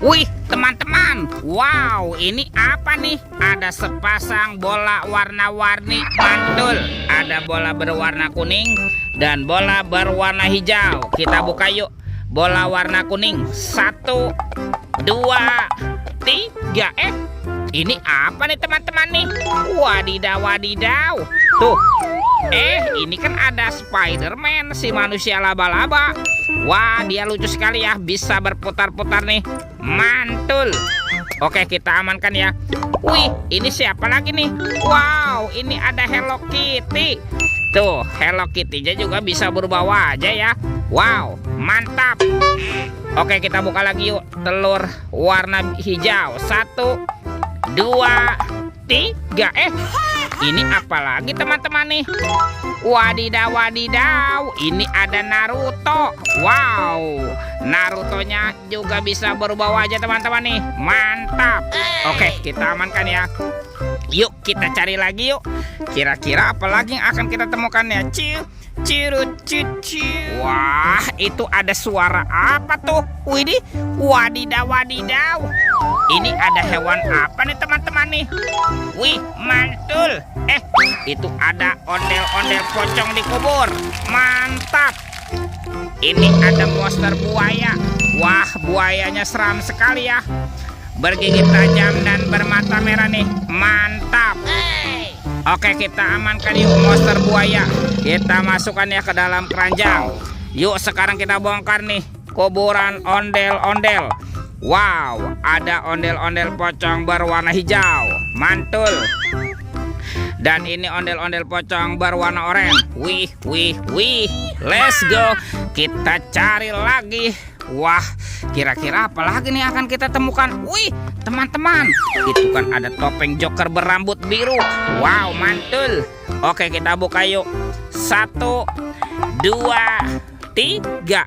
Wih, teman-teman. Wow, ini apa nih? Ada sepasang bola warna-warni mantul. Ada bola berwarna kuning dan bola berwarna hijau. Kita buka yuk. Bola warna kuning. 1, 2, 3. Ini apa nih teman-teman nih? Wadidaw, wadidaw. Tuh. Ini kan ada Spider-Man, si manusia laba-laba. Wah, dia lucu sekali ya. Bisa berputar-putar nih. Mantul. Oke, kita amankan ya. Wih, ini siapa lagi nih? Wow, ini ada Hello Kitty. Tuh, Hello Kitty-nya juga bisa berubah wajah ya. Wow, mantap. Oke, kita buka lagi yuk. Telur warna hijau. 1, 2, 3. Ini apa lagi teman-teman nih? Wadidaw, wadidaw. Ini ada Naruto. Wow, Naruto-nya juga bisa berubah wajah teman-teman nih. Mantap. Oke, kita amankan ya. Yuk, kita cari lagi yuk. Kira-kira apa lagi yang akan kita temukan ya? Wah, itu ada suara apa tuh? Widih, wadidaw, wadidaw. Ini ada hewan apa nih teman-teman nih? Wih, mantul. Itu ada ondel-ondel pocong di kubur. Mantap. Ini ada monster buaya. Wah, buayanya seram sekali ya. Bergigi tajam dan bermata merah nih. Mantap. Oke, kita amankan yuk monster buaya. Kita masukkan ya ke dalam keranjang. Yuk, sekarang kita bongkar nih kuburan ondel-ondel. Wow, ada ondel-ondel pocong berwarna hijau. Mantul. Dan ini ondel-ondel pocong berwarna oranye. Wih, wih, wih. Let's go. Kita cari lagi. Wah, kira-kira apa lagi nih akan kita temukan? Wih, teman-teman, itu kan ada topeng Joker berambut biru. Wow, mantul. Oke, kita buka yuk. 1, 2, 3.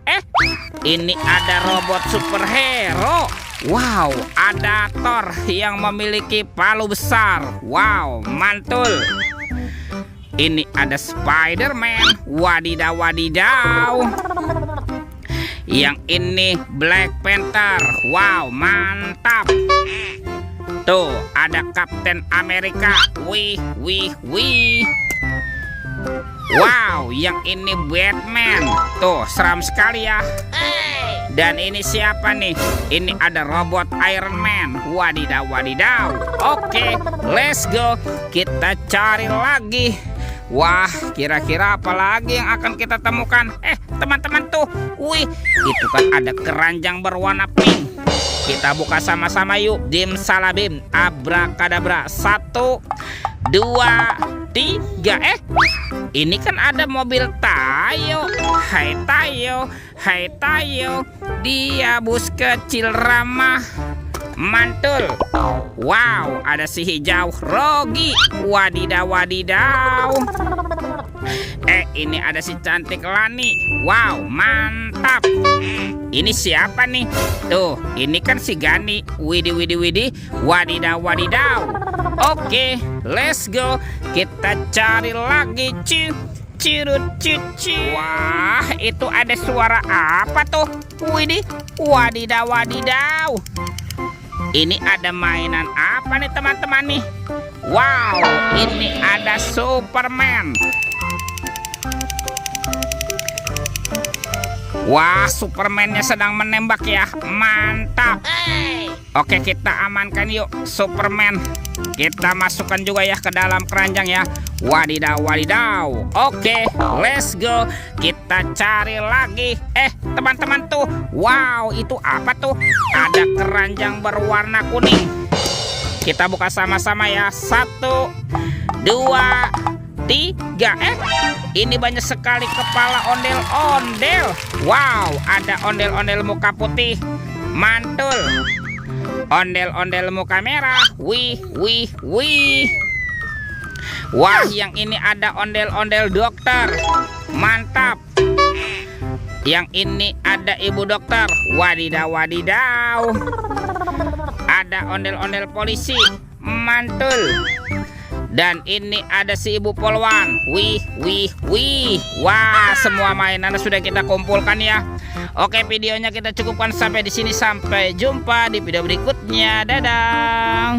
Ini ada robot superhero. Wow, ada Thor yang memiliki palu besar. Wow, mantul. Ini ada Spider-Man. Wadidaw, wadidaw. Yang ini Black Panther. Wow, mantap. Tuh, ada Captain America. Wih, wih, wih. Wow, yang ini Batman. Tuh, seram sekali ya. Dan ini siapa nih? Ini ada robot Iron Man. Wadidaw, wadidaw. Oke, let's go. Kita cari lagi. Wah, kira-kira apa lagi yang akan kita temukan? Teman-teman tuh. Wih, itu kan ada keranjang berwarna pink. Kita buka sama-sama yuk. Dim salabim, abrakadabra. 1, 2, 3. Ini kan ada mobil Tayo. Hai Tayo, hai Tayo. Dia bus kecil ramah. Mantul. Wow, ada si hijau Rogi. Wadidaw, wadidaw. Ini ada si cantik Lani. Wow, mantap. Ini siapa nih? Tuh, ini kan si Gani. Widih, widih, widih. Wadidaw, wadidaw. Oke, let's go. Kita cari lagi. Wah, itu ada suara apa tuh? Widih, wadidaw, wadidaw. Ini ada mainan apa nih teman-teman nih? Wow, ini ada Superman. Wah, Superman-nya sedang menembak ya. Mantap. Oke, kita amankan yuk Superman. Kita masukkan juga ya ke dalam keranjang ya. Wadidaw, wadidaw. Oke, let's go. Kita cari lagi. Teman-teman tuh. Wow, itu apa tuh? Ada keranjang berwarna kuning. Kita buka sama-sama ya. 1, 2, 3. Ini banyak sekali kepala ondel-ondel. Wow, ada ondel-ondel muka putih. Mantul. Ondel-ondel muka merah. Wih, wih, wih. Wah, yang ini ada ondel-ondel dokter. Mantap. Yang ini ada ibu dokter. Wadidaw, wadidaw. Ada ondel-ondel polisi. Mantul. Dan ini ada si ibu polwan. Wih, wih, wih. Wah, semua mainan sudah kita kumpulkan ya. Oke, videonya kita cukupkan sampai di sini. Sampai jumpa di video berikutnya. Dadah.